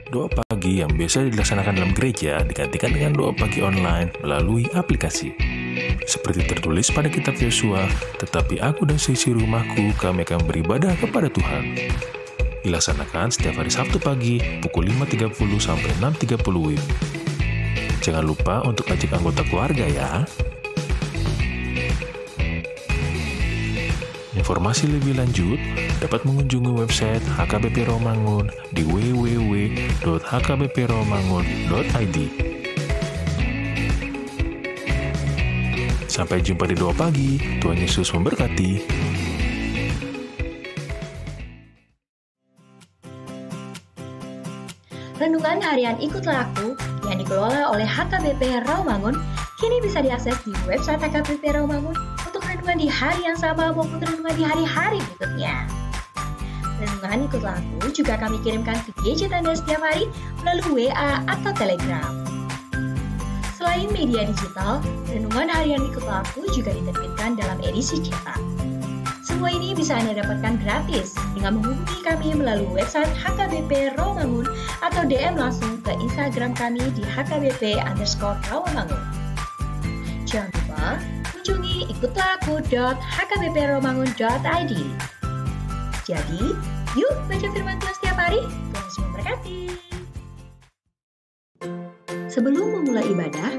Doa pagi yang biasa dilaksanakan dalam gereja digantikan dengan doa pagi online melalui aplikasi. Seperti tertulis pada kitab Yosua, tetapi aku dan seisi rumahku kami akan beribadah kepada Tuhan. Dilaksanakan setiap hari Sabtu pagi pukul 5.30 sampai 6.30 WIB. Jangan lupa untuk ajak anggota keluarga ya. Informasi lebih lanjut dapat mengunjungi website HKBP Rawamangun di www.hkbprawamangun.id. Sampai jumpa di doa pagi. Tuhan Yesus memberkati. Renungan harian Ikutlah Aku yang dikelola oleh HKBP Rawamangun kini bisa diakses di website HKBP Rawamangun untuk renungan di hari yang sama maupun renungan di hari-hari berikutnya. Renungan Ikutlah Aku juga kami kirimkan ke gadget Anda setiap hari melalui WA atau Telegram. Selain media digital, renungan harian Ikutlah Aku juga diterbitkan dalam edisi cetak. Semua ini bisa Anda dapatkan gratis dengan menghubungi kami melalui website HKBP Rawamangun atau DM langsung ke Instagram kami di HKBP_Rawamangun. Jangan lupa kunjungi ikutlahku.hkbprawamangun.id. Jadi, yuk baca firman Tuhan setiap hari. Tuhan Yesus memberkati. Sebelum memulai ibadah,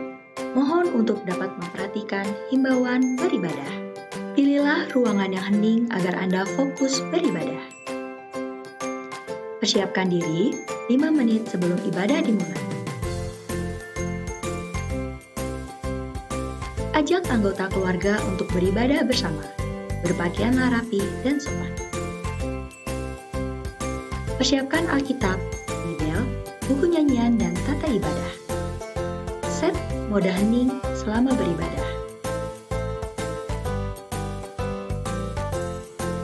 mohon untuk dapat memperhatikan himbauan beribadah. Pilihlah ruangan yang hening agar Anda fokus beribadah. Persiapkan diri 5 menit sebelum ibadah dimulai. Ajak anggota keluarga untuk beribadah bersama. Berpakaianlah rapi dan sopan. Persiapkan Alkitab, Bibel, buku nyanyian, dan tata ibadah. Set mode hening selama beribadah.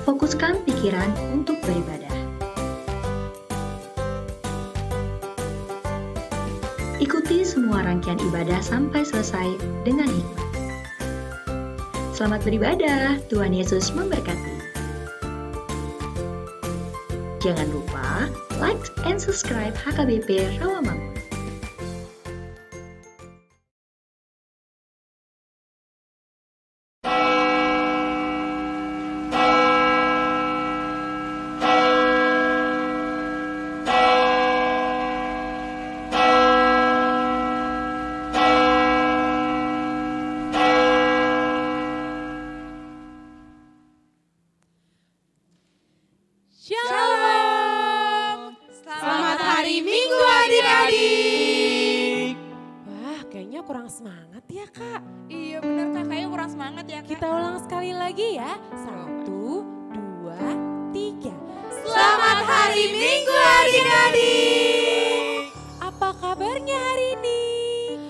Fokuskan pikiran untuk beribadah. Ikuti semua rangkaian ibadah sampai selesai dengan hikmat. Selamat beribadah, Tuhan Yesus memberkati. Jangan lupa like and subscribe HKBP Rawamangun. Shalom! Selamat hari Minggu adik-adik! Wah, kayaknya kurang semangat ya Kak. Iya bener Kak, kayaknya kurang semangat ya Kak. Kita ulang sekali lagi ya. 1, 2, 3. Selamat hari Minggu adik-adik! Apa kabarnya hari ini?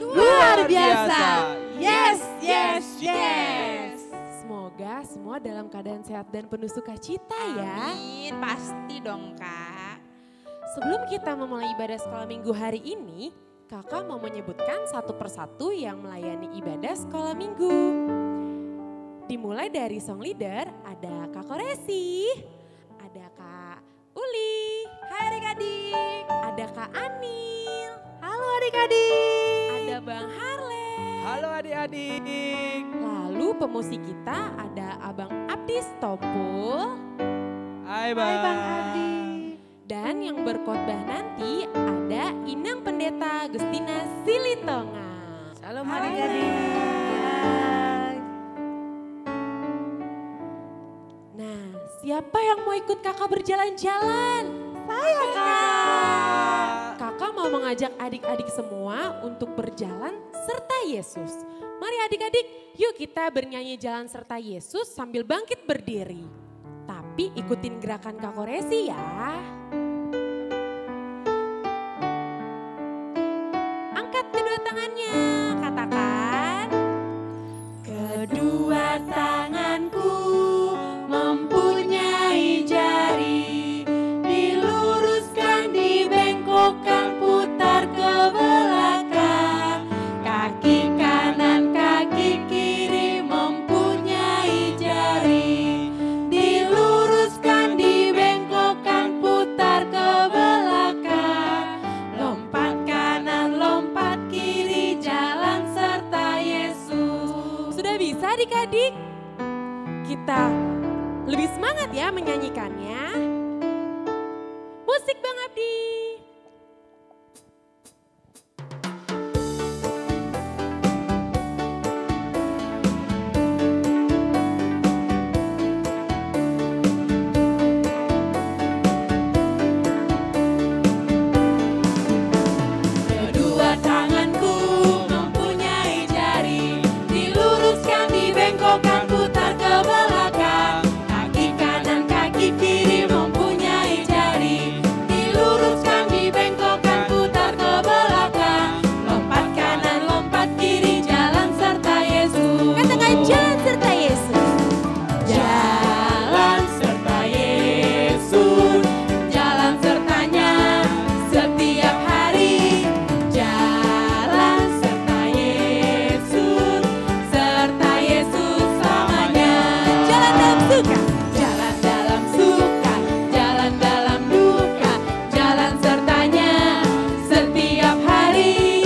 Luar biasa! Yes, yes, yes! Semoga semua dalam keadaan sehat dan penuh sukacita ya. Amin, pasti dong Kak. Sebelum kita memulai ibadah sekolah minggu hari ini, Kakak mau menyebutkan satu persatu yang melayani ibadah sekolah minggu. Dimulai dari song leader, ada Kak Koresi, ada Kak Uli, Hai adik-adik! ada Kak Anil, Halo adik-adik! ada Bang Harle. Halo adik-adik. Lalu pemusik kita ada Abang Abdi Stompul. Hai Bang. Dan yang berkhotbah nanti ada Inang Pendeta Agustina Silitonga. Salam Halo. adik-adik. Nah, siapa yang mau ikut kakak berjalan-jalan? Saya Kak! Kakak mau mengajak adik-adik semua untuk berjalan serta Yesus. Mari adik-adik, yuk kita bernyanyi jalan serta Yesus sambil bangkit berdiri. Tapi ikutin gerakan Kak Koresi ya. Angkat kedua tangannya, katakan. Kedua tanganku mempunyai jari, diluruskan, dibengkokkan, putar ke belakang. Kaki kanan, kaki kiri mempunyai jari, diluruskan, dibengkokkan, putar Lebih semangat ya menyanyikannya. Musik Bang Abdi. Kedua tanganku mempunyai jari, diluruskan, dibengkokkan, putar ke belakang. Kaki kanan, kaki kiri mempunyai jari, diluruskan, dibengkokkan, putar ke belakang. Lompat kanan, lompat kiri, jalan serta Yesus. Katakan jalan serta Yesus. Jalan serta Yesus, jalan sertanya setiap hari. Jalan serta Yesus selamanya. Jalan dalam suka. Jalan dalam suka, jalan dalam duka, jalan sertanya setiap hari.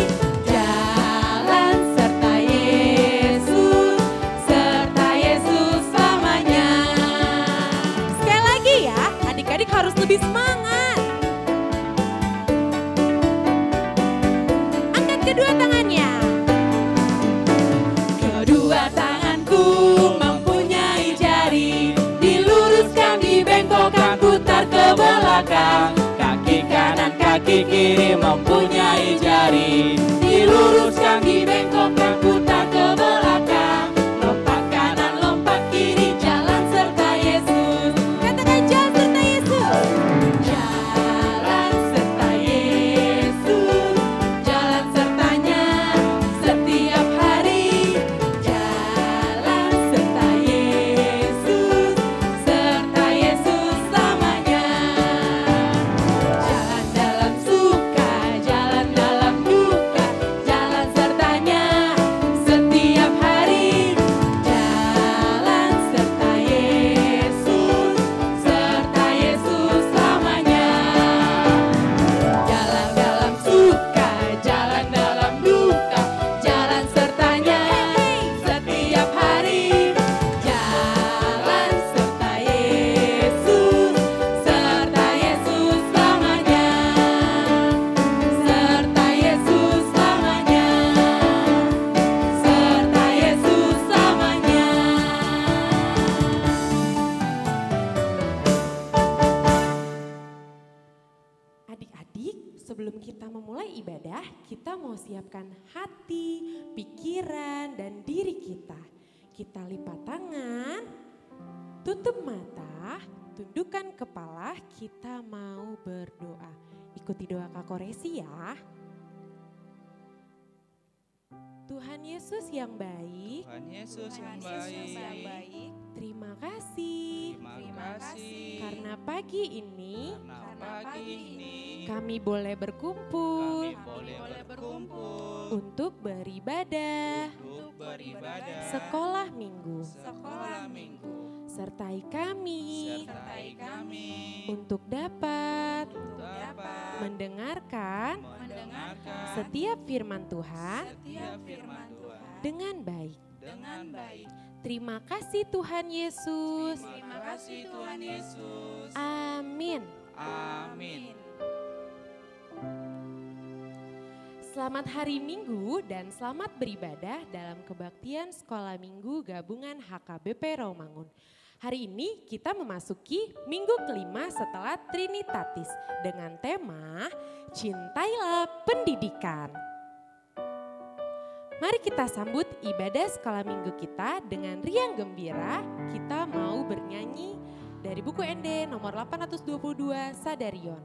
Jalan serta Yesus selamanya. Sekali lagi ya, adik-adik harus lebih semangat. Angkat kedua tangannya. Kedua tanganku mempunyai jari, diluruskan, dibengkokkan, putar ke belakang. Kaki kanan, kaki kiri mempunyai jari, diluruskan, dibengkokkan, putar ke belakang. Lompat kanan, lompat kiri, jalan serta Yesus. Katakan jalan serta Yesus. Jalan serta Yesus, jalan sertanya setiap hari. Jalan serta Yesus selamanya. Jalan dalam suka, jalan dalam duka, jalan sertanya setiap hari. Jalan serta Yesus selamanya. Jalan dalam suka, jalan dalam duka, jalan sertanya setiap hari. Jalan serta Yesus selamanya. Serta Yesus selamanya. Serta Yesus selamanya. Adik-adik, sebelum kita memulai ibadah, kita mau siapkan hati, pikiran, dan diri kita. Kita lipat tangan, tutup mata, tundukkan kepala, kita mau berdoa. Ikuti doa Kak Koresi ya. Tuhan Yesus yang baik, Tuhan Yesus yang baik. terima kasih Terima kasih. karena pagi ini Karena pagi ini kami boleh berkumpul kami boleh berkumpul untuk beribadah, untuk beribadah sekolah minggu. sekolah minggu. Sertai kami Sertai kami untuk dapat dapat mendengarkan mendengarkan setiap firman Tuhan setiap firman Tuhan dengan baik. dengan baik. Terima kasih Tuhan Yesus. Terima kasih Tuhan Yesus. Amin. Amin. Selamat hari Minggu dan selamat beribadah dalam kebaktian Sekolah Minggu Gabungan HKBP Rawamangun. Hari ini kita memasuki minggu kelima setelah Trinitatis dengan tema Cintailah Pendidikan. Mari kita sambut ibadah sekolah minggu kita dengan riang gembira. Kita mau bernyanyi dari buku ND nomor 822 Sadarion.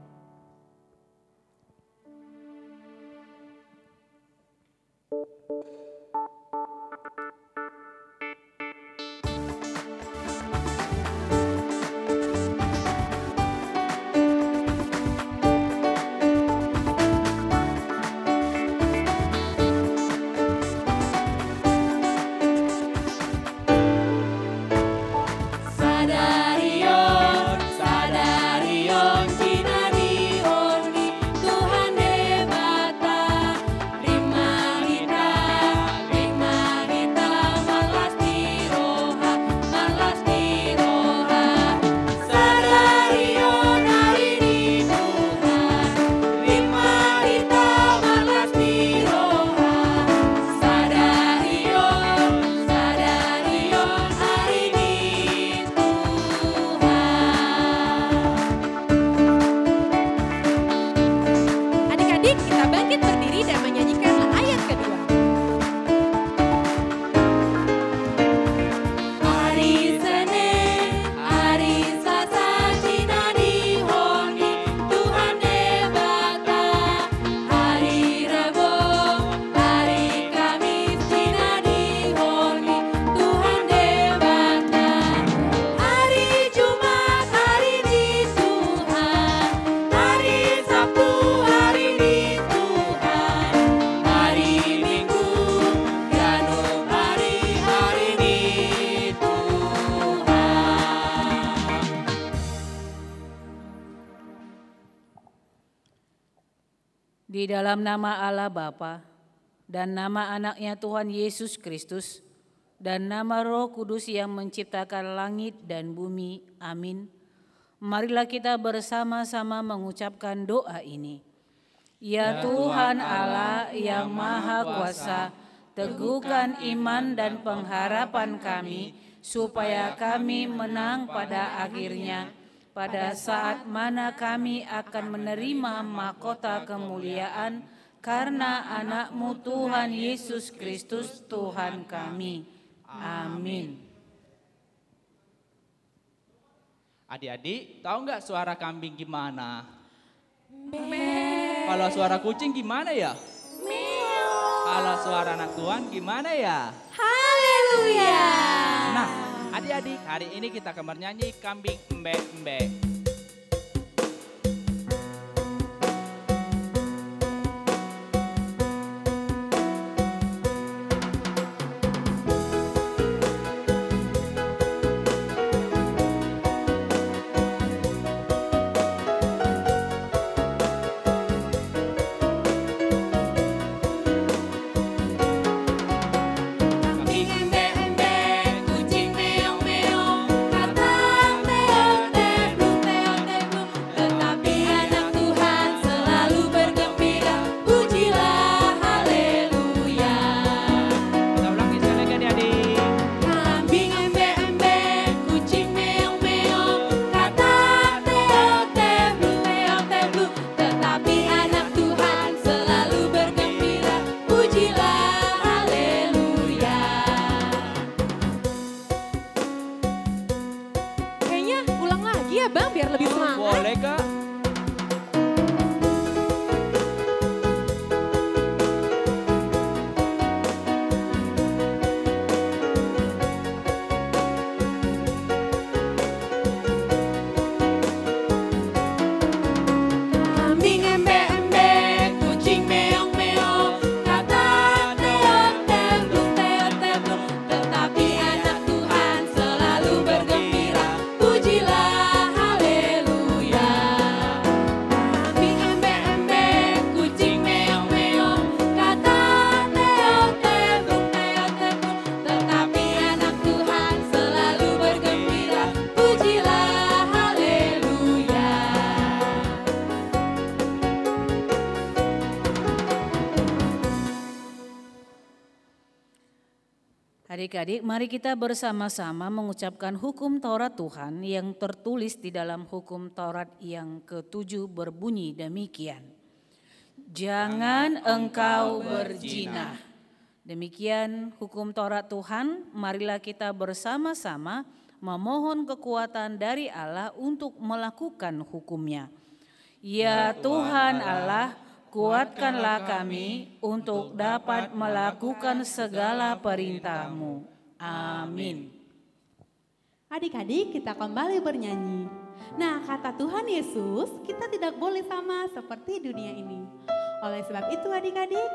Sadarion, sadarion, jinarion, Tuhan debata, rimalita, Di dalam nama Allah Bapa dan nama anaknya Tuhan Yesus Kristus dan nama Roh Kudus yang menciptakan langit dan bumi. Amin. Marilah kita bersama-sama mengucapkan doa ini. Ya Tuhan Allah yang Maha Kuasa, teguhkan iman dan pengharapan kami, supaya kami menang pada akhirnya, pada saat mana kami akan menerima mahkota kemuliaan karena anak-Mu Tuhan Yesus Kristus Tuhan kami. Amin. Adik-adik, tahu nggak suara kambing gimana? Kalau suara kucing gimana ya? Kalau suara anak Tuhan gimana ya? Haleluya. Nah, adik-adik, hari ini kita akan bernyanyi kambing embe-embe. Kambing embe-embe, kucing meong-meong, kata teot-teblung, teot-teblung. Tetapi anak Tuhan selalu bergembira, pujilah haleluya. Kita ulangi sekali lagi adik-adik. Kambing embe-embe, kucing meong-meong, kata teot-teblung, teot-teblung. Tetapi anak Tuhan selalu bergembira, pujilah haleluya. Kayaknya ulang lagi ya Bang biar lebih semangat. Boleh Kak? Kambing embe-embe, kucing meong-meong, kata teot-teblung, teot-teblung. Tetapi anak Tuhan selalu bergembira, pujilah haleluya. Kambing embe-embe, kucing meong-meong, kata teot-teblung, teot-teblung. Tetapi anak Tuhan selalu bergembira, pujilah haleluya. Adik-adik, mari kita bersama-sama mengucapkan hukum Taurat Tuhan yang tertulis di dalam hukum Taurat yang ke-7 berbunyi demikian. Jangan engkau berzina. Demikian hukum Taurat Tuhan, marilah kita bersama-sama memohon kekuatan dari Allah untuk melakukan hukumnya. Ya Tuhan Allah, kuatkanlah kami untuk dapat melakukan segala perintah-Mu. Amin. Adik-adik, kita kembali bernyanyi. Nah, kata Tuhan Yesus, kita tidak boleh sama seperti dunia ini. Oleh sebab itu adik-adik,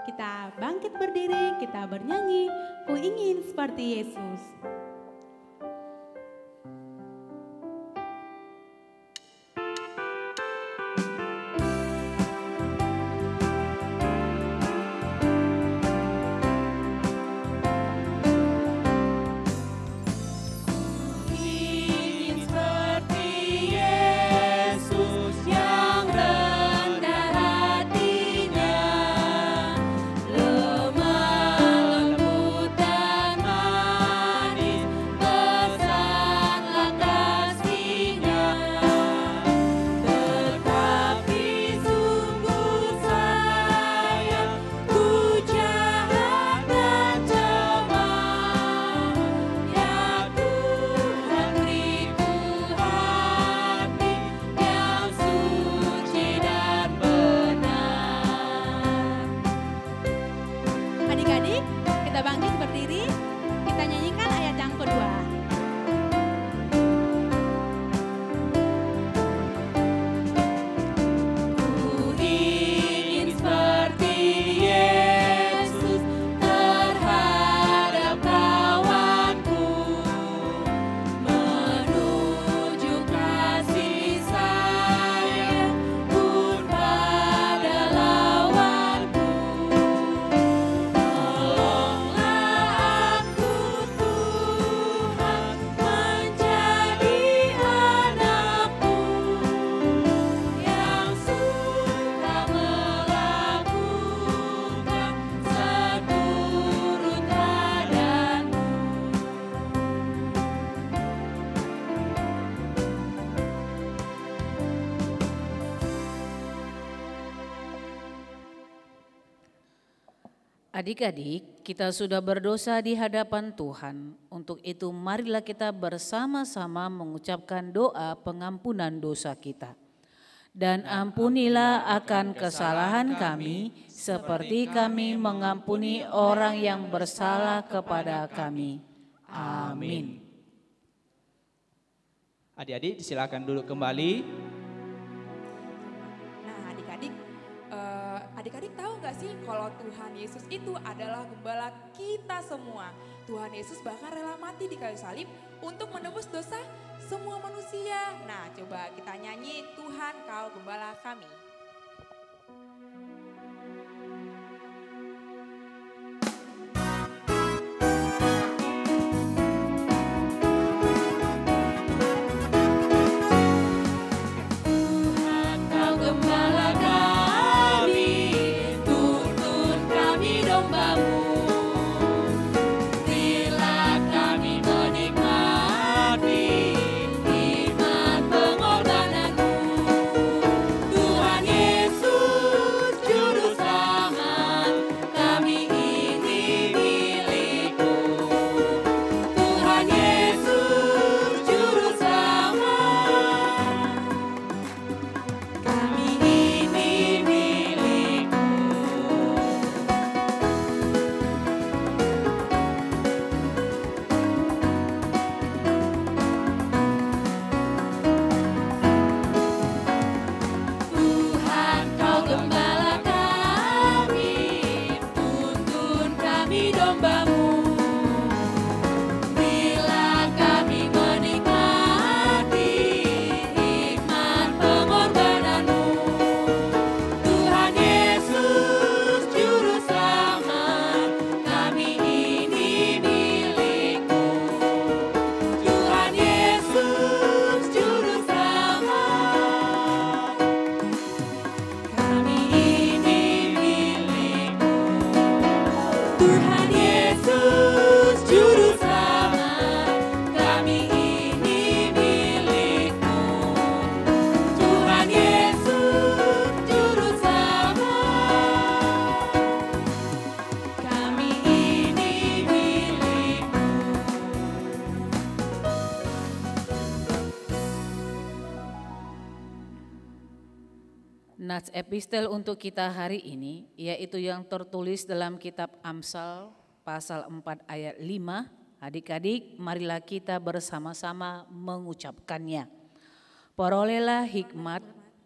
kita bangkit berdiri, kita bernyanyi, ku ingin seperti Yesus. Ingin seperti Yesus yang rendah hatinya, lemah lembut dan manis, besarlah kasih-Nya. Tetap Adik-adik, kita sudah berdosa di hadapan Tuhan. Untuk itu marilah kita bersama-sama mengucapkan doa pengampunan dosa kita. Dan ampunilah akan kesalahan kami, seperti kami mengampuni orang yang bersalah kepada kami. Amin. Adik-adik silakan duduk kembali. Nah adik-adik tahu nggak sih kalau Tuhan Yesus itu adalah gembala kita semua. Tuhan Yesus bahkan rela mati di kayu salib untuk menebus dosa semua manusia. Nah coba kita nyanyi Tuhan Kau Gembala Kami. Nats epistel untuk kita hari ini yaitu yang tertulis dalam kitab Amsal pasal 4 ayat 5. Adik-adik, marilah kita bersama-sama mengucapkannya. Perolehlah hikmat,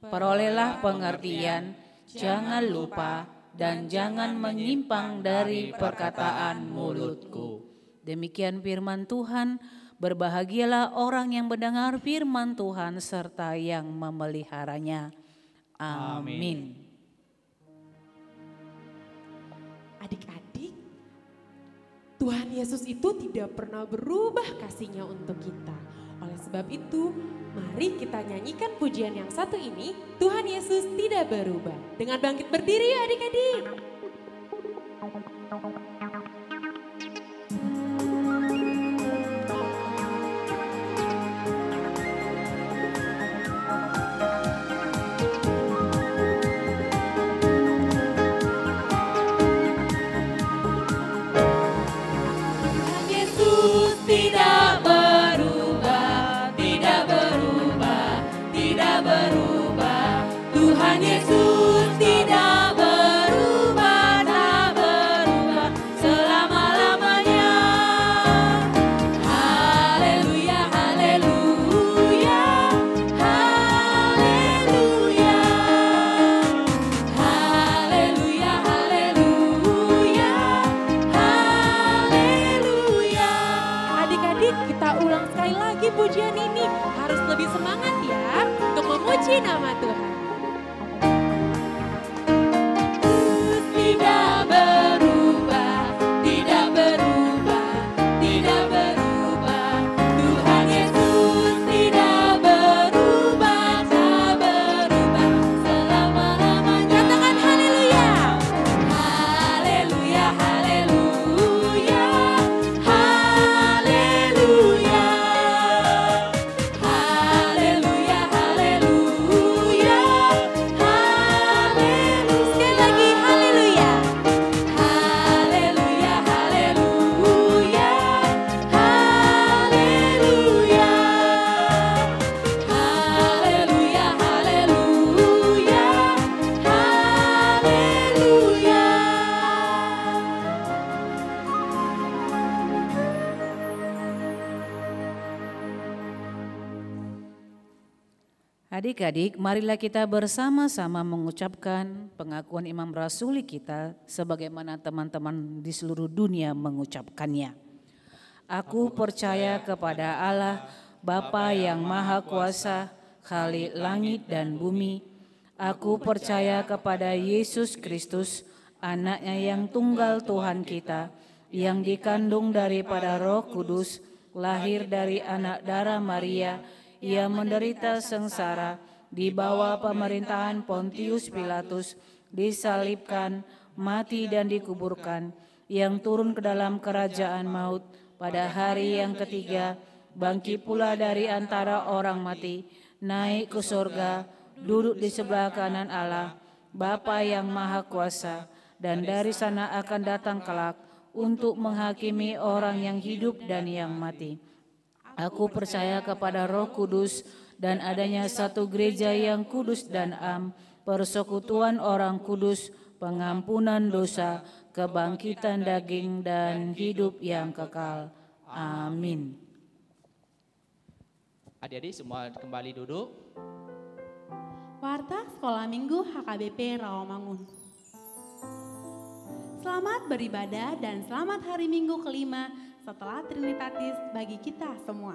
perolehlah pengertian, jangan lupa dan jangan menyimpang dari perkataan mulutku. Demikian firman Tuhan, berbahagialah orang yang mendengar firman Tuhan serta yang memeliharanya. Amin. Adik-adik, Tuhan Yesus itu tidak pernah berubah kasih-Nya untuk kita. Oleh sebab itu, mari kita nyanyikan pujian yang satu ini, Tuhan Yesus tidak berubah. Dengan bangkit berdiri ya adik-adik. Pujian ini harus lebih semangat ya untuk memuji nama Tuhan. Tidak berubah, tidak berubah, tidak berubah. Tuhan Yesus tidak berubah, tak berubah selama-lamanya. Katakan haleluya. Haleluya, haleluya, haleluya. Haleluya, haleluya. Adik-adik, marilah kita bersama-sama mengucapkan pengakuan imam rasuli kita sebagaimana teman-teman di seluruh dunia mengucapkannya. Aku percaya kepada Allah, Bapa yang Maha Kuasa, Khalik langit dan bumi. Aku percaya kepada Yesus Kristus, Anaknya yang tunggal Tuhan kita, yang dikandung daripada Roh Kudus, lahir dari anak darah Maria. Ia menderita sengsara di bawah pemerintahan Pontius Pilatus, disalibkan, mati dan dikuburkan, yang turun ke dalam kerajaan maut pada hari yang ketiga, bangkit pula dari antara orang mati, naik ke surga, duduk di sebelah kanan Allah, Bapa yang Maha Kuasa, dan dari sana akan datang kelak untuk menghakimi orang yang hidup dan yang mati. Aku percaya kepada Roh Kudus dan adanya satu gereja yang kudus dan am, persekutuan orang kudus, pengampunan dosa, kebangkitan daging dan hidup yang kekal. Amin. Adik-adik semua kembali duduk. Warta Sekolah Minggu HKBP Rawamangun. Selamat beribadah dan selamat hari Minggu kelima setelah Trinitatis bagi kita semua.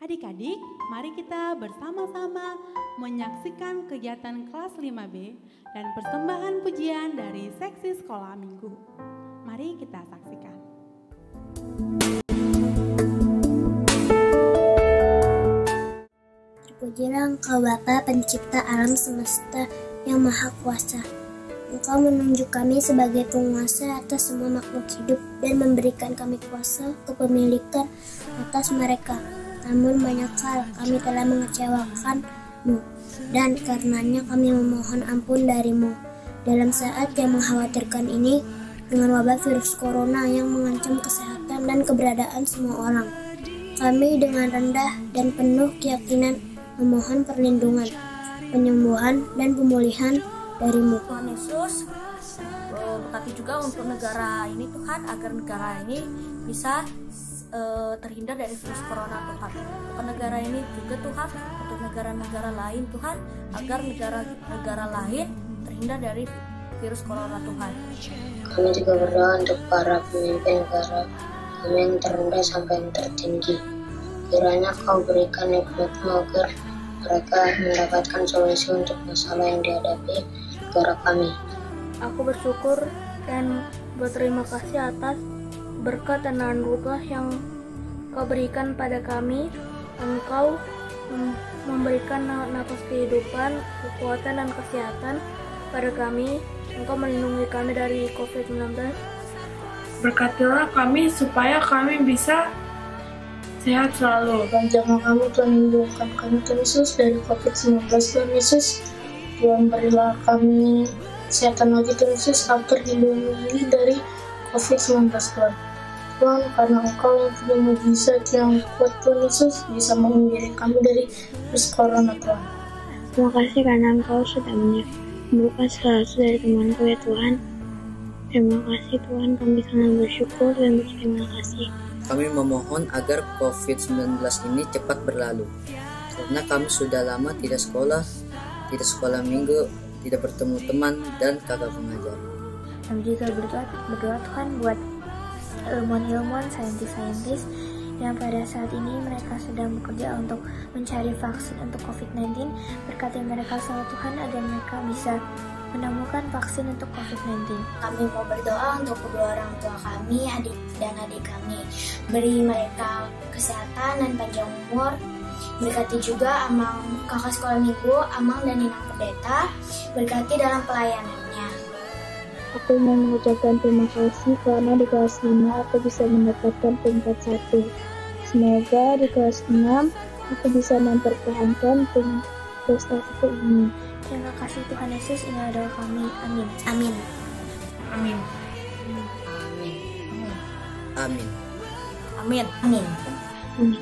Adik-adik, mari kita bersama-sama menyaksikan kegiatan kelas 5B dan persembahan pujian dari seksi sekolah minggu. Mari kita saksikan. Terpujilah Engkau Bapa pencipta alam semesta yang maha kuasa. Engkau menunjuk kami sebagai penguasa atas semua makhluk hidup dan memberikan kami kuasa kepemilikan atas mereka. Namun banyak hal kami telah mengecewakan-Mu, dan karenanya kami memohon ampun dari-Mu. Dalam saat yang mengkhawatirkan ini, dengan wabah virus corona yang mengancam kesehatan dan keberadaan semua orang, kami dengan rendah dan penuh keyakinan memohon perlindungan, penyembuhan, dan pemulihan dari-Mu. Tuhan Yesus, berkati juga untuk negara ini Tuhan, agar negara ini bisa terhindar dari virus corona Tuhan. Untuk negara ini juga Tuhan, untuk negara-negara lain Tuhan, agar negara-negara lain terhindar dari virus corona Tuhan. Kami juga berdoa untuk para pemimpin negara kami yang terendah sampai yang tertinggi. Kiranya Kau berikan hikmat-Mu agar mereka mendapatkan solusi untuk masalah yang dihadapi negara kami. Aku bersyukur dan berterima kasih atas berkat dan anugerah yang Kau berikan pada kami. Engkau memberikan nafas kehidupan, kekuatan dan kesehatan pada kami. Engkau melindungi kami dari COVID-19. Berkatilah kami supaya kami bisa sehat selalu. Panjanglah kami Tuhan, lindungikan kami Tuhan Yesus dari COVID-19 Tuhan Yesus. Tuhan berilah kami kesehatan lagi Tuhan Yesus, agar dilindungi dari COVID-19 Tuhan. Tuhan, karena Engkau yang punya mujizat yang kuat Tuhan Yesus, bisa menghindari kami dari virus corona Tuhan. Terima kasih karena Engkau sudah menyembuhkan salah satu dari temanku ya Tuhan. Terima kasih Tuhan, kami sangat bersyukur dan berterima kasih. Kami memohon agar COVID-19 ini cepat berlalu, karena kami sudah lama tidak sekolah minggu, tidak bertemu teman dan kakak pengajar. Kami juga berdoa Tuhan buat ilmuwan-ilmuwan, saintis-saintis yang pada saat ini mereka sedang bekerja untuk mencari vaksin untuk COVID-19. Berkati mereka selalu Tuhan agar mereka bisa menemukan vaksin untuk COVID-19. Kami mau berdoa untuk kedua orang tua kami, adik dan adik kami. Beri mereka kesehatan dan panjang umur. Berkati juga Amang, kakak sekolah minggu, Amang dan Inang Pendeta. Berkati dalam pelayanannya. Aku mau mengucapkan terima kasih karena di kelas 5 aku bisa mendapatkan peringkat 1. Semoga di kelas 6 aku bisa mempertahankan prestasiku ini. Terima kasih Tuhan Yesus, ini adalah kami. Amin. Amin. Amin. Amin. Amin. Amin.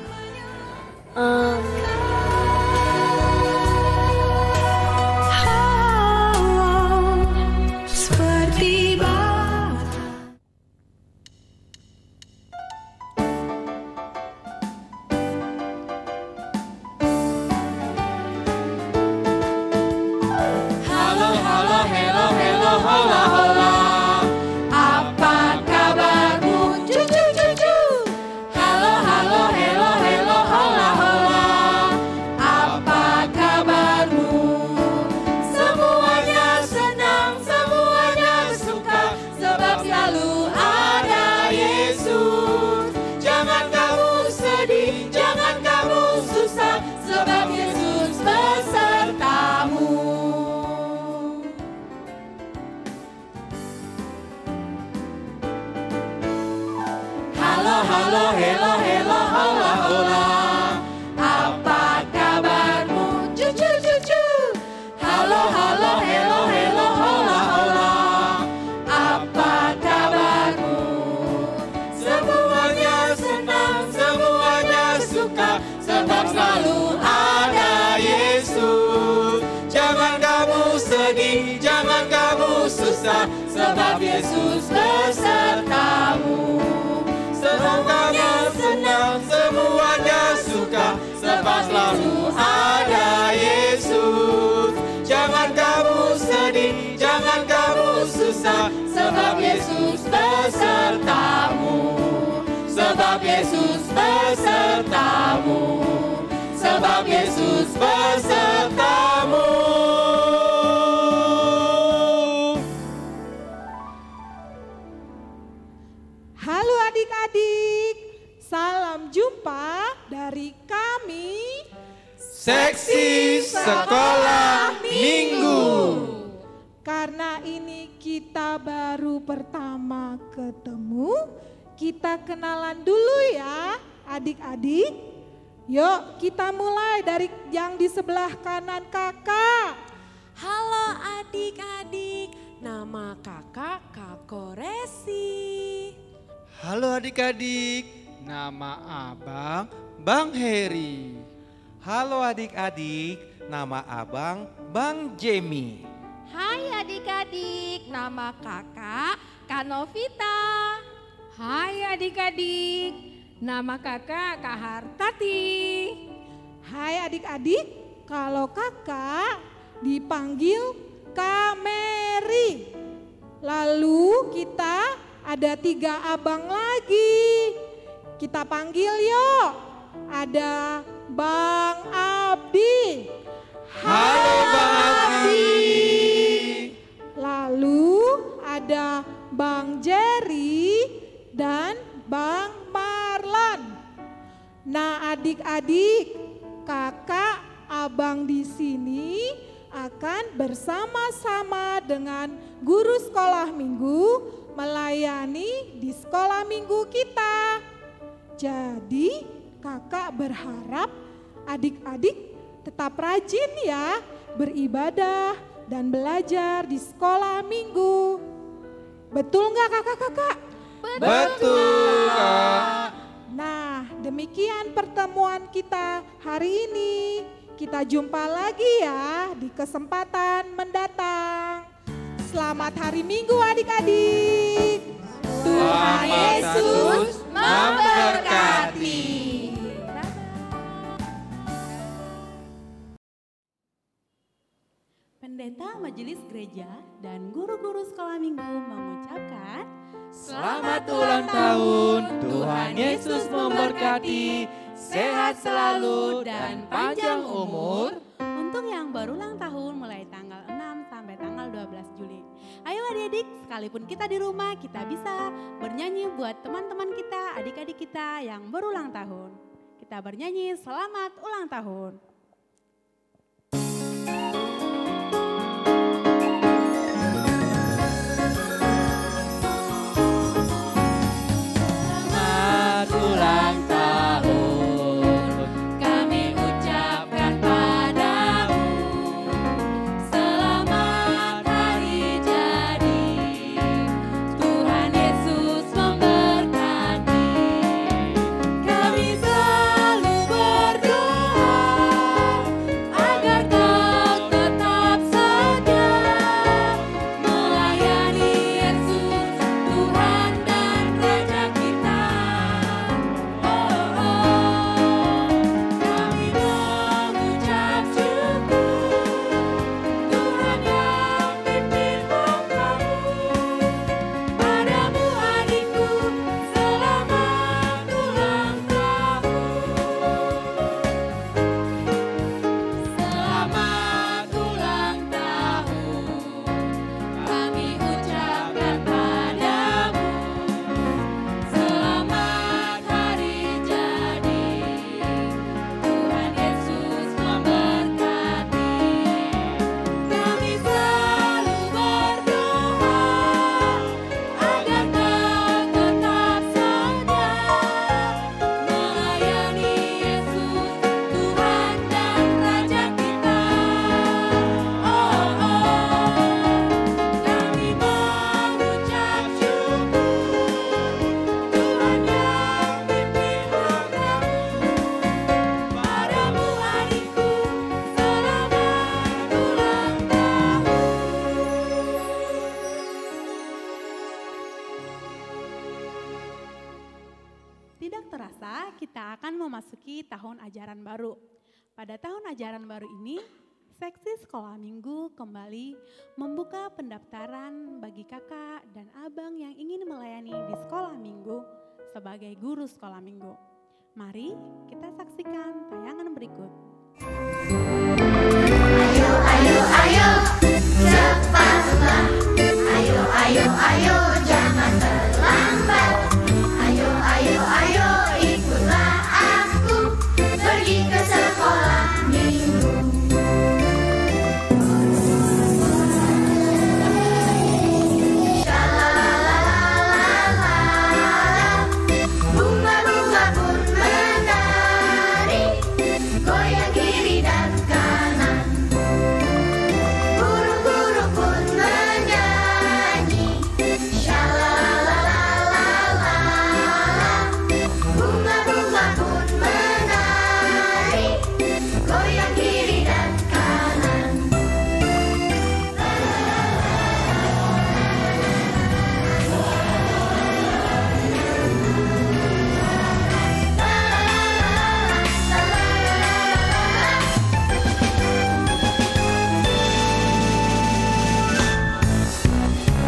sebab selalu ada Yesus. Jangan kamu sedih, jangan kamu susah, sebab Yesus besertamu. Semuanya senang, semuanya suka, sebab selalu ada Yesus. Jangan kamu sedih, jangan kamu susah, sebab Yesus besertamu. Sebab Yesus besertamu. Sebab Yesus besertamu. Halo adik-adik, salam jumpa dari kami Seksi Sekolah Minggu. Karena ini kita baru pertama ketemu, kita kenalan dulu ya adik-adik. Yuk kita mulai dari yang di sebelah kanan kakak. Halo adik-adik, nama kakak Kak Koresi. Halo adik-adik, nama abang Bang Heri. Halo adik-adik, nama abang Bang Jemi. Hai adik-adik, nama kakak Kak Novita. Hai adik-adik, nama kakak Kak Hartati. Hai adik-adik, kalau kakak dipanggil Kak Mary. Lalu kita ada 3 abang lagi. Kita panggil yuk. Ada Bang Abdi. Halo Bang Abdi. Lalu ada Bang Jerry dan Bang Marlon. Nah adik-adik, kakak abang di sini akan bersama-sama dengan guru sekolah minggu melayani di sekolah minggu kita. Jadi kakak berharap adik-adik tetap rajin ya beribadah dan belajar di sekolah minggu. Betul nggak kakak-kakak? Betul Kak. Nah demikian pertemuan kita hari ini. Kita jumpa lagi ya di kesempatan mendatang. Selamat hari Minggu adik-adik. Tuhan Yesus memberkati. Pendeta Majelis Gereja dan guru-guru sekolah minggu mengucapkan Selamat ulang tahun, Tuhan Yesus memberkati, sehat selalu dan panjang umur. Untuk yang berulang tahun mulai tanggal 6 sampai tanggal 12 Juli. Ayo adik-adik, sekalipun kita di rumah kita bisa bernyanyi buat teman-teman kita, adik-adik kita yang berulang tahun. Kita bernyanyi selamat ulang tahun. Selamat ulang tahun, kami ucapkan padamu. Selamat hari jadi, Tuhan Yesus memberkati. Kami selalu berdoa ajaran baru. Pada tahun ajaran baru ini, seksi sekolah minggu kembali membuka pendaftaran bagi kakak dan abang yang ingin melayani di sekolah minggu sebagai guru sekolah minggu. Mari kita saksikan tayangan berikut. Ayo, ayo, ayo, cepatlah. Ayo, ayo, ayo, jangan terlambat. Ayo, ayo, ayo, ikutlah aku pergi ke sekolah minggu. Bunga-bunga pun menari, goyang kiri dan kanan. Burung-burung pun menyanyi, shalalalalala. Bunga-bunga pun menari, goyang kiri dan kanan.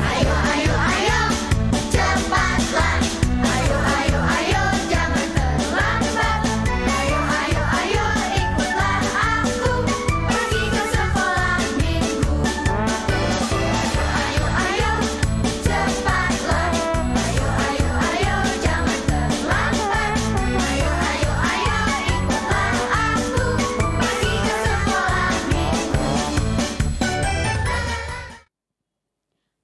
Ayo, ayo, ayo, cepatlah. Ayo, ayo, ayo, jangan terlambat. Ayo, ayo, ayo, ikutlah aku pergi ke sekolah minggu. Ayo, ayo, cepatlah. Ayo, ayo, ayo, jangan terlambat. Ayo, ayo, ayo, ikutlah aku pergi ke sekolah minggu.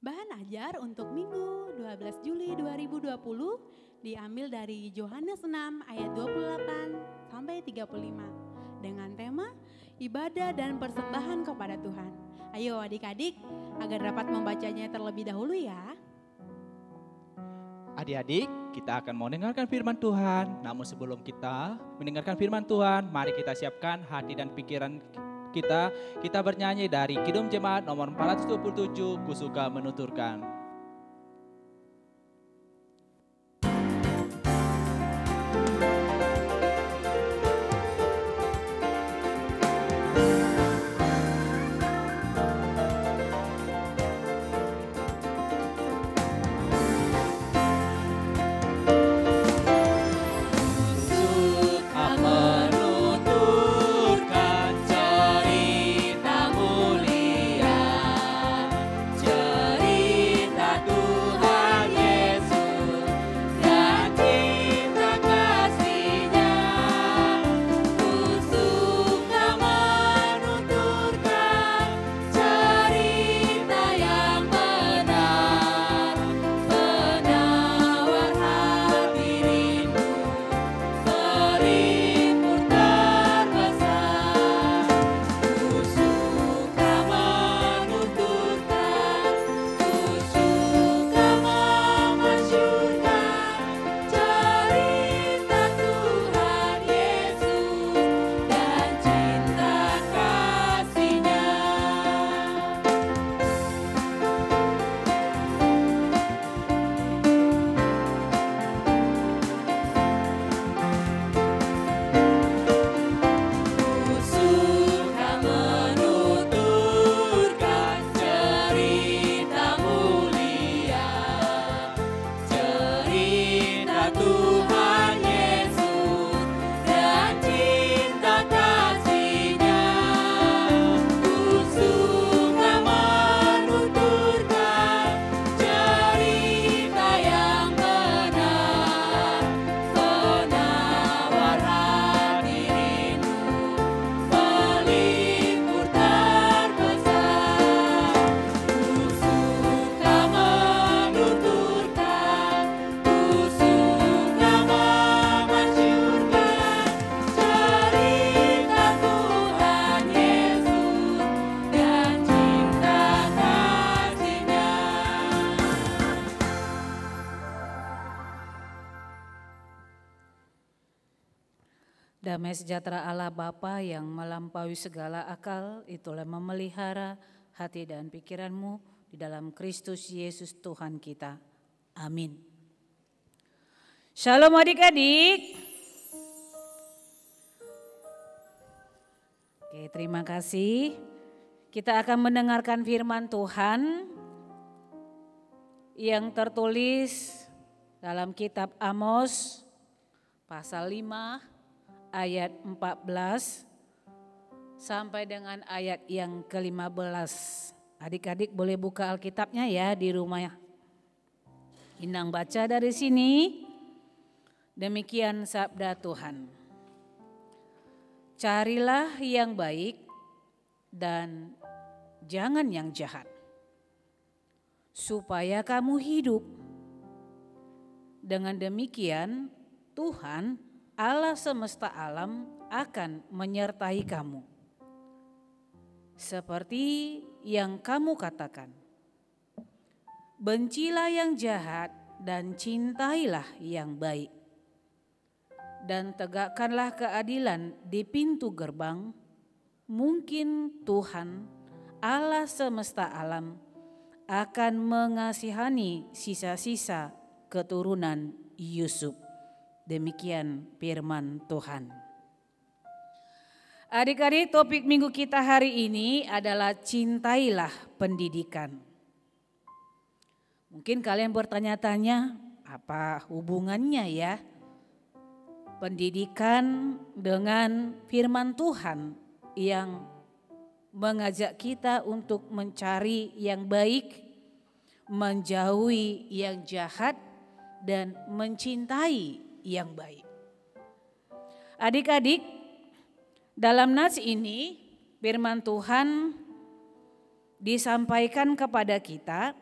Bahan ajar untuk Minggu 12 Juli 2020 diambil dari Yohanes 6 ayat 28 sampai 35 dengan tema ibadah dan persembahan kepada Tuhan. Ayo adik-adik agar dapat membacanya terlebih dahulu ya. Adik-adik, kita akan mau dengarkan firman Tuhan. Namun sebelum kita mendengarkan firman Tuhan, mari kita siapkan hati dan pikiran kita. Kita bernyanyi dari Kidung Jemaat nomor 427, Ku Suka Menuturkan. Suka menuturkan cerita mulia, cerita Tuhan Yesus dan cinta kasih-Nya. Ku suka menuturkan cerita yang benar, penawar hati rindu, pelipur terbesar. Ku suka menuturkan, ku suka memasyurkan cerita Tuhan Yesus dan cinta kasih-Nya. Ku suka menuturkan cerita mulia, cerita Tuhan Yesus dan cinta kasih-Nya. Ku suka menuturkan cerita yang benar, penawar hati rindu, pelipur terbesar. Ku suka menuturkan, ku suka memasyurkan cerita Tuhan Yesus dan cinta kasih-Nya. Damai sejahtera Allah Bapa yang melampaui segala akal, itulah memelihara hati dan pikiranmu di dalam Kristus Yesus Tuhan kita. Amin. Shalom adik-adik. Oke, terima kasih. Kita akan mendengarkan firman Tuhan yang tertulis dalam kitab Amos pasal 5 ayat 14 sampai dengan ayat yang ke-15. Adik-adik boleh buka Alkitabnya ya di rumah. Inang baca dari sini. Demikian sabda Tuhan. Carilah yang baik dan jangan yang jahat, supaya kamu hidup. Dengan demikian Tuhan Allah semesta alam akan menyertai kamu. Seperti yang kamu katakan, bencilah yang jahat dan cintailah yang baik. Dan tegakkanlah keadilan di pintu gerbang, mungkin Tuhan Allah semesta alam akan mengasihani sisa-sisa keturunan Yusuf. Demikian firman Tuhan. Adik-adik, topik minggu kita hari ini adalah cintailah pendidikan. Mungkin kalian bertanya-tanya, apa hubungannya ya pendidikan dengan firman Tuhan yang mengajak kita untuk mencari yang baik, menjauhi yang jahat, dan mencintai yang baik. Adik-adik, dalam nas ini firman Tuhan disampaikan kepada kita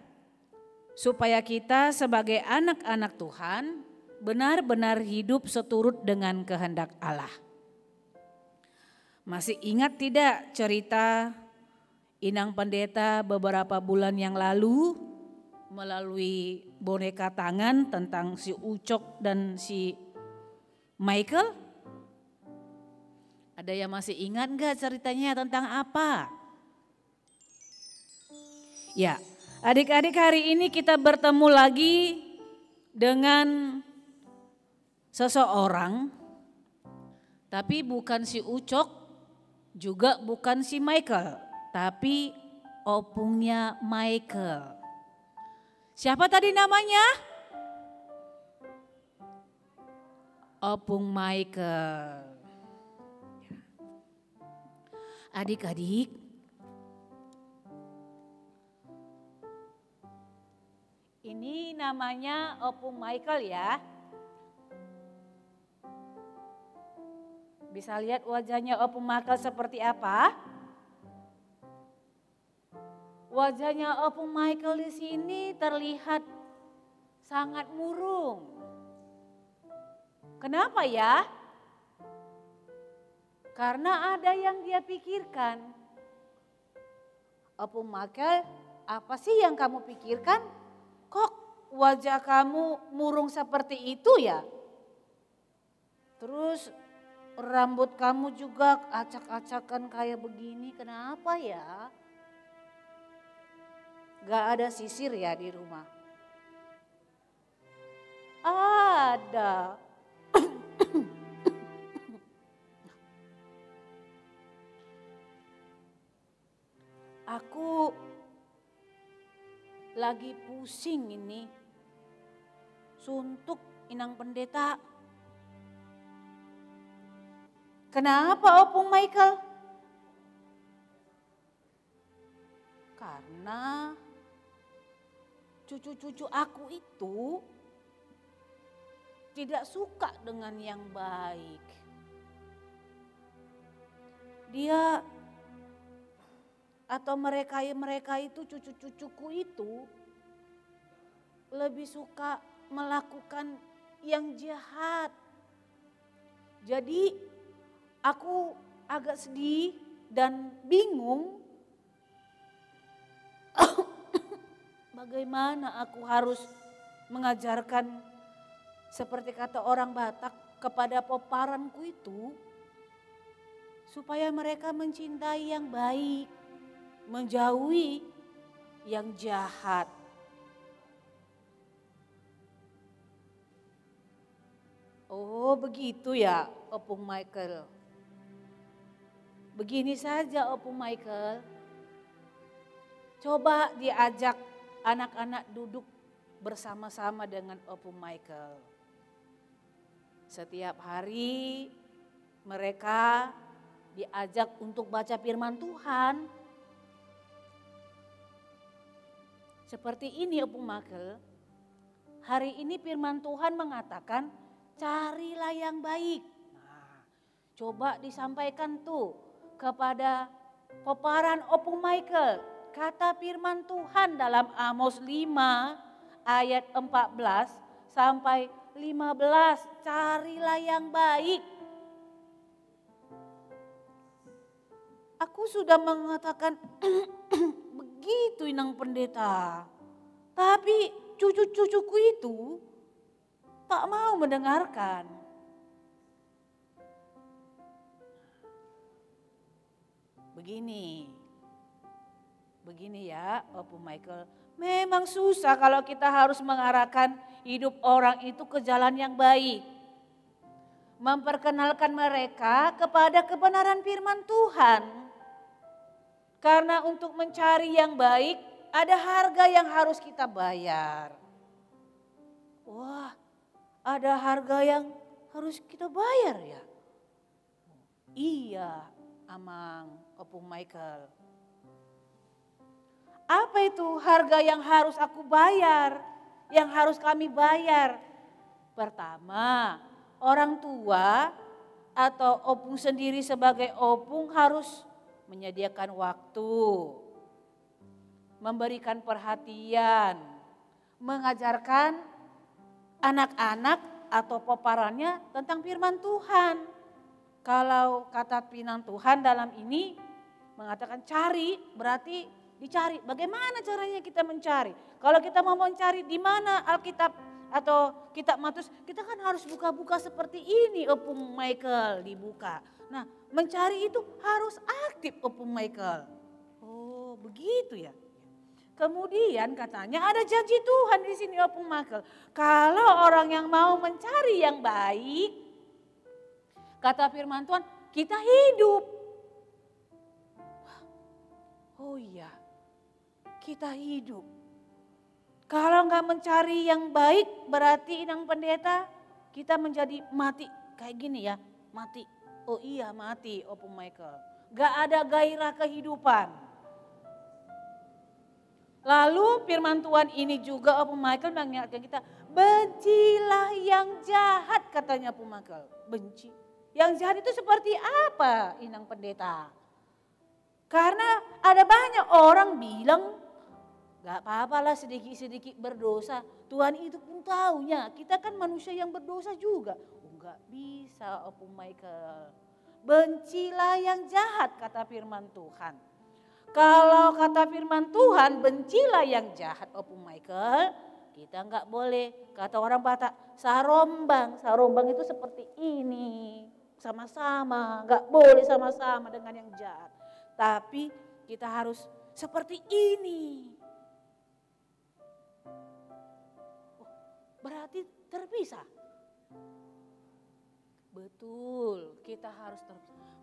supaya kita sebagai anak-anak Tuhan benar-benar hidup seturut dengan kehendak Allah. Masih ingat tidak cerita Inang Pendeta beberapa bulan yang lalu melalui boneka tangan tentang si Ucok dan si Michael? Ada yang masih ingat enggak ceritanya tentang apa? Ya, adik-adik, hari ini kita bertemu lagi dengan seseorang, tapi bukan si Ucok, juga bukan si Michael, tapi opungnya Michael. Siapa tadi namanya? Opung Michael. Adik-adik, ini namanya Opung Michael ya. Bisa lihat wajahnya Opung Michael seperti apa? Wajahnya Opung Michael di sini terlihat sangat murung. Kenapa ya? Karena ada yang dia pikirkan. Opung Michael, apa sih yang kamu pikirkan? Kok wajah kamu murung seperti itu ya? Terus rambut kamu juga acak-acakan kayak begini, kenapa ya? Gak ada sisir ya di rumah? Ada. Aku lagi pusing ini. Suntuk Inang Pendeta. Kenapa Opung Michael? Karena cucu-cucu aku itu tidak suka dengan yang baik. Dia atau mereka itu cucu-cucuku itu lebih suka melakukan yang jahat. Jadi aku agak sedih dan bingung bagaimana aku harus mengajarkan seperti kata orang Batak kepada peparanku itu supaya mereka mencintai yang baik, menjauhi yang jahat. Oh begitu ya Opung Michael. begini saja Opung Michael. Coba diajak anak-anak duduk bersama-sama dengan Opung Michael. Setiap hari mereka diajak untuk baca firman Tuhan. Seperti ini Opung Michael. Hari ini firman Tuhan mengatakan carilah yang baik. Nah, coba disampaikan tuh kepada peparan Opung Michael. Kata firman Tuhan dalam Amos 5 ayat 14 sampai 15. Carilah yang baik. Aku sudah mengatakan begitu Inang Pendeta. Tapi cucu-cucuku itu tak mau mendengarkan. Begini ya Opung Michael. Memang susah kalau kita harus mengarahkan hidup orang itu ke jalan yang baik. Memperkenalkan mereka kepada kebenaran firman Tuhan. Karena untuk mencari yang baik ada harga yang harus kita bayar. Wah, ada harga yang harus kita bayar ya? Iya, Amang, Opung Michael. Apa itu harga yang harus aku bayar? Yang harus kami bayar? Pertama, orang tua atau Opung sendiri sebagai Opung harus menyediakan waktu, memberikan perhatian, mengajarkan anak-anak atau peparannya tentang firman Tuhan. Kalau kata firman Tuhan dalam ini mengatakan cari, berarti dicari. Bagaimana caranya kita mencari? Kalau kita mau mencari di mana Alkitab atau kitab Matius, kita kan harus buka-buka seperti ini Opung Michael dibuka. Nah, mencari itu harus aktif Opung Michael. Oh, begitu ya. Kemudian katanya ada janji Tuhan di sini Opung Michael. Kalau orang yang mau mencari yang baik, kata firman Tuhan, kita hidup. Oh iya, kita hidup. Kalau nggak mencari yang baik, berarti Inang Pendeta kita menjadi mati. Kayak gini ya, mati. Oh iya mati Opung Michael. Gak ada gairah kehidupan. Lalu firman Tuhan ini juga Opung Michael mengingatkan kita. Bencilah yang jahat katanya Opung Michael. Benci. Yang jahat itu seperti apa Inang Pendeta? Karena ada banyak orang bilang gak apa-apalah sedikit-sedikit berdosa. Tuhan itu pun taunya. Kita kan manusia yang berdosa juga. Gak bisa Opung Michael. Bencilah yang jahat kata firman Tuhan. Kalau kata firman Tuhan bencilah yang jahat Opung Michael. Kita gak boleh kata orang Batak sarombang. Sarombang itu seperti ini. Sama-sama. Gak boleh sama-sama dengan yang jahat. Tapi kita harus seperti ini. Oh, berarti terpisah. Betul, kita harus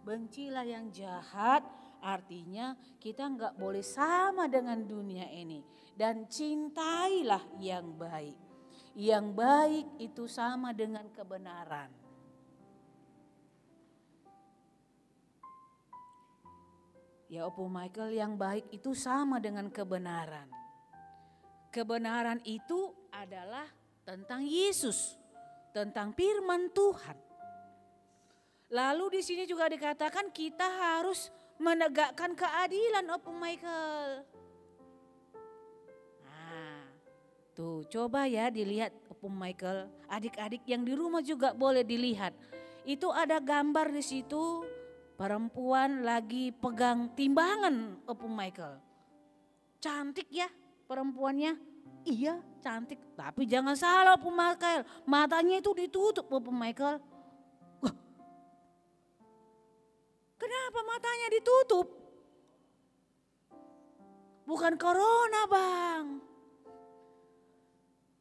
bencilah yang jahat, artinya kita nggak boleh sama dengan dunia ini. Dan cintailah yang baik. Yang baik itu sama dengan kebenaran. Ya Opung Michael, yang baik itu sama dengan kebenaran. Kebenaran itu adalah tentang Yesus, tentang firman Tuhan. Lalu di sini juga dikatakan kita harus menegakkan keadilan Opung Michael. Nah, tuh coba ya dilihat Opung Michael. Adik-adik yang di rumah juga boleh dilihat. Itu ada gambar di situ perempuan lagi pegang timbangan Opung Michael. Cantik ya perempuannya. Iya cantik, tapi jangan salah Opung Michael. Matanya itu ditutup Opung Michael. Kenapa matanya ditutup? Bukan corona bang.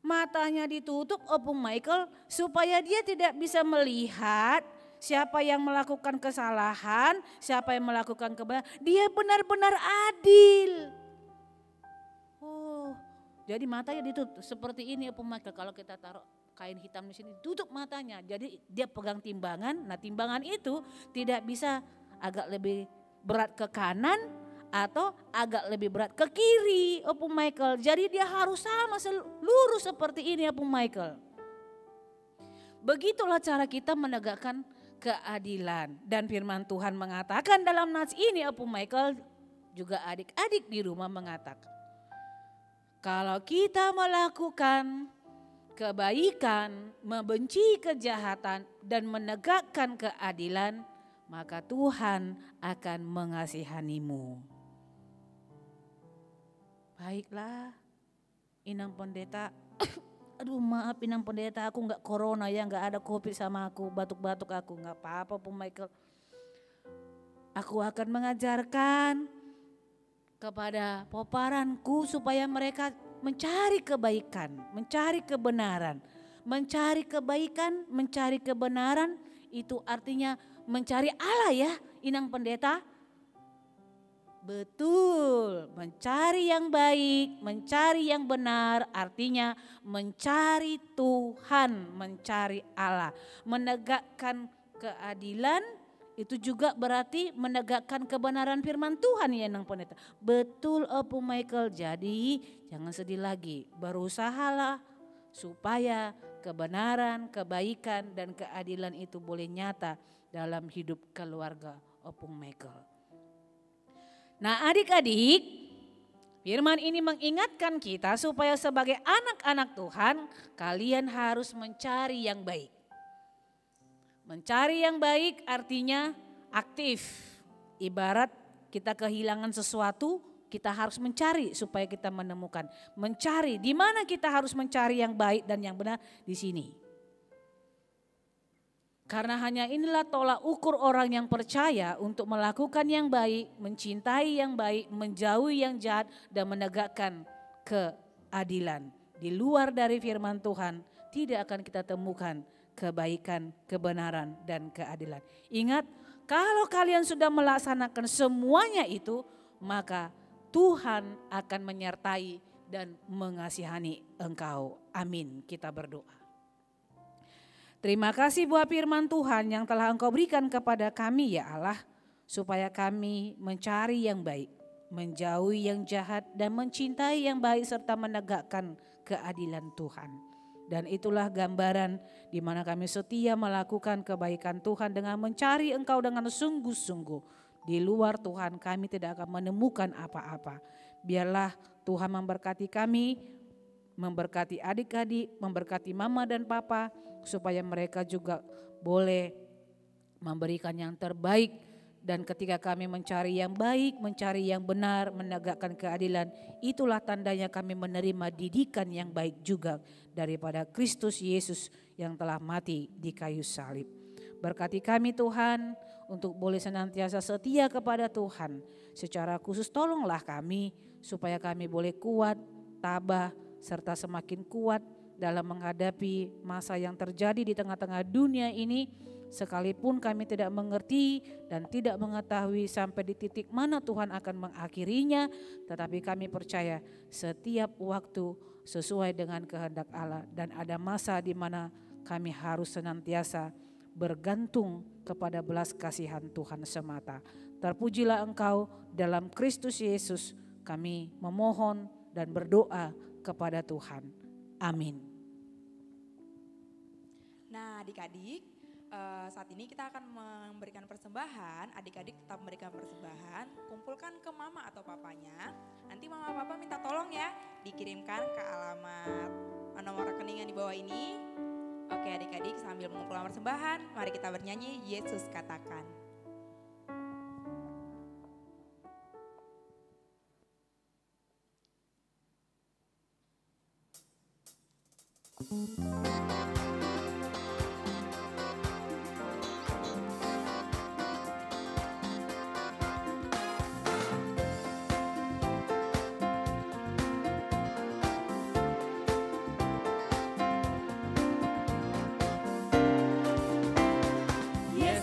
Matanya ditutup Opung Michael supaya dia tidak bisa melihat siapa yang melakukan kesalahan, siapa yang melakukan kebenaran, dia benar-benar adil. Oh, jadi matanya ditutup seperti ini ya Michael. Kalau kita taruh kain hitam di sini, tutup matanya. Jadi dia pegang timbangan. Nah, timbangan itu tidak bisa agak lebih berat ke kanan atau agak lebih berat ke kiri, Opung Michael. Jadi dia harus sama lurus seperti ini, Opung Michael. Begitulah cara kita menegakkan keadilan. Dan firman Tuhan mengatakan dalam nats ini, Opung Michael, juga adik-adik di rumah mengatakan, kalau kita melakukan kebaikan, membenci kejahatan, dan menegakkan keadilan, maka Tuhan akan mengasihanimu. Baiklah, Inang Pendeta. Aduh maaf Inang Pendeta, aku nggak corona ya, nggak ada covid sama aku, batuk-batuk aku, nggak apa-apa Pung Michael. Aku akan mengajarkan kepada poparanku supaya mereka mencari kebaikan, mencari kebenaran. Mencari kebaikan, mencari kebenaran itu artinya mencari Allah ya Inang Pendeta. Betul, mencari yang baik, mencari yang benar artinya mencari Tuhan, mencari Allah. Menegakkan keadilan itu juga berarti menegakkan kebenaran firman Tuhan ya Inang Pendeta. Betul Opung Michael, jadi jangan sedih lagi, berusahalah supaya kebenaran, kebaikan dan keadilan itu boleh nyata dalam hidup keluarga Opung Michael. Nah adik-adik, firman ini mengingatkan kita supaya sebagai anak-anak Tuhan kalian harus mencari yang baik. Mencari yang baik artinya aktif. Ibarat kita kehilangan sesuatu, kita harus mencari supaya kita menemukan. Mencari, di mana kita harus mencari yang baik dan yang benar? Di sini. Karena hanya inilah tolak ukur orang yang percaya untuk melakukan yang baik, mencintai yang baik, menjauhi yang jahat dan menegakkan keadilan. Di luar dari firman Tuhan tidak akan kita temukan kebaikan, kebenaran dan keadilan. Ingat, kalau kalian sudah melaksanakan semuanya itu, maka Tuhan akan menyertai dan mengasihani engkau. Amin. Kita berdoa. Terima kasih buat firman Tuhan yang telah Engkau berikan kepada kami ya Allah, supaya kami mencari yang baik, menjauhi yang jahat dan mencintai yang baik serta menegakkan keadilan Tuhan. Dan itulah gambaran di mana kami setia melakukan kebaikan Tuhan dengan mencari Engkau dengan sungguh-sungguh. Di luar Tuhan kami tidak akan menemukan apa-apa. Biarlah Tuhan memberkati kami, memberkati adik-adik, memberkati mama dan papa, supaya mereka juga boleh memberikan yang terbaik. Dan ketika kami mencari yang baik, mencari yang benar, menegakkan keadilan, itulah tandanya kami menerima didikan yang baik juga daripada Kristus Yesus yang telah mati di kayu salib. Berkati kami Tuhan untuk boleh senantiasa setia kepada Tuhan. Secara khusus tolonglah kami supaya kami boleh kuat, tabah, serta semakin kuat dalam menghadapi masa yang terjadi di tengah-tengah dunia ini, sekalipun kami tidak mengerti dan tidak mengetahui sampai di titik mana Tuhan akan mengakhirinya, tetapi kami percaya setiap waktu sesuai dengan kehendak Allah dan ada masa di mana kami harus senantiasa bergantung kepada belas kasihan Tuhan semata. Terpujilah Engkau dalam Kristus Yesus, kami memohon dan berdoa kepada Tuhan. Amin. Nah adik-adik, saat ini kita akan memberikan persembahan. Adik-adik tetap memberikan persembahan, kumpulkan ke mama atau papanya. Nanti mama papa minta tolong ya, dikirimkan ke alamat nomor rekening yang di bawah ini. Oke adik-adik, sambil mengumpulkan persembahan, mari kita bernyanyi Yesus Katakan. Yesus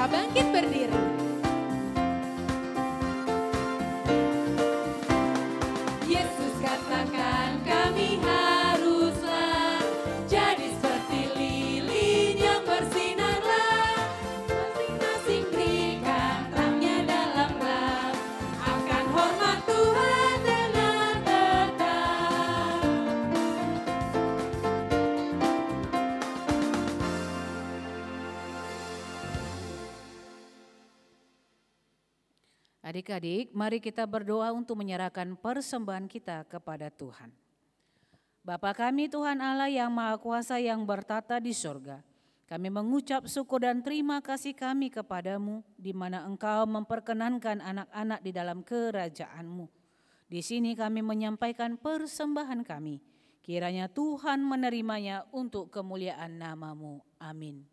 Kita bangkit berdiri. Yesus katakan kami haruslah jadi seperti lilin yang bersinarlah. Masing-masing berikan terangnya dalam gelap, akan hormat Tuhan dengan tetap. Adik-adik, mari kita berdoa untuk menyerahkan persembahan kita kepada Tuhan. Bapa kami Tuhan Allah yang Maha Kuasa yang bertata di sorga, kami mengucap syukur dan terima kasih kami kepadamu di mana Engkau memperkenankan anak-anak di dalam kerajaan-Mu. Di sini kami menyampaikan persembahan kami. Kiranya Tuhan menerimanya untuk kemuliaan nama-Mu. Amin.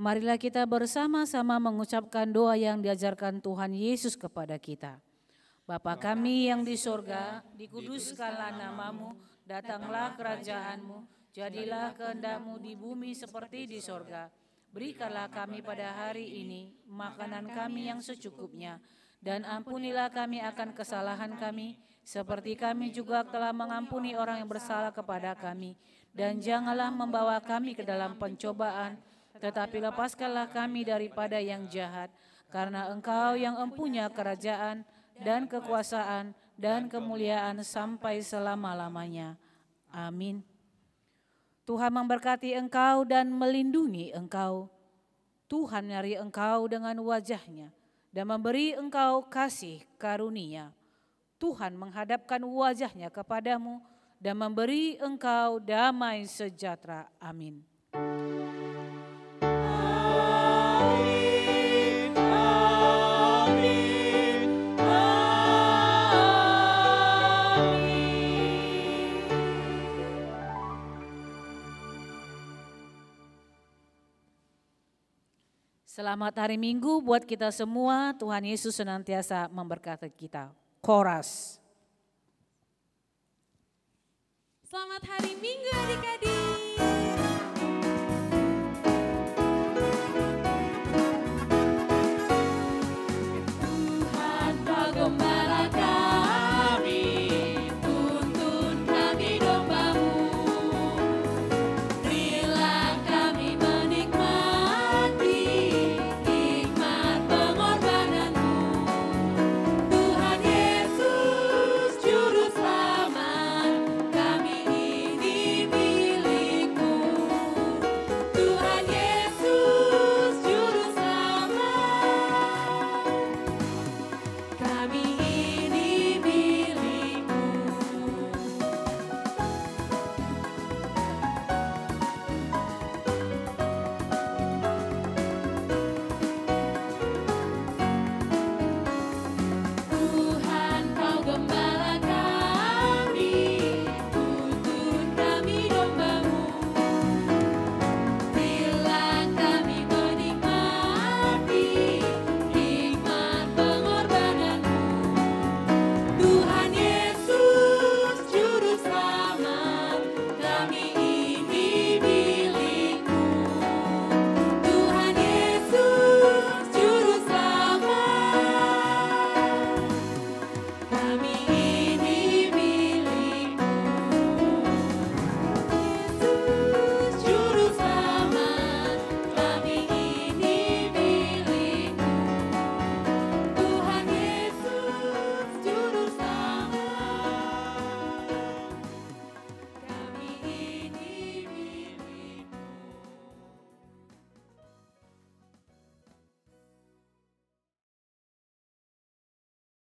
Marilah kita bersama-sama mengucapkan doa yang diajarkan Tuhan Yesus kepada kita. Bapa kami yang di sorga, dikuduskanlah namamu, datanglah kerajaanmu, jadilah kehendak-Mu di bumi seperti di sorga. Berikanlah kami pada hari ini makanan kami yang secukupnya, dan ampunilah kami akan kesalahan kami, seperti kami juga telah mengampuni orang yang bersalah kepada kami. Dan janganlah membawa kami ke dalam pencobaan, tetapi lepaskanlah kami daripada yang jahat, karena Engkau yang empunya kerajaan dan kekuasaan dan kemuliaan sampai selama-lamanya. Amin. Tuhan memberkati engkau dan melindungi engkau. Tuhan menyertai engkau dengan wajah-Nya dan memberi engkau kasih karunia. Tuhan menghadapkan wajah-Nya kepadamu dan memberi engkau damai sejahtera. Amin. Selamat hari Minggu buat kita semua. Tuhan Yesus senantiasa memberkati kita. Koras. Selamat hari Minggu adik-adik.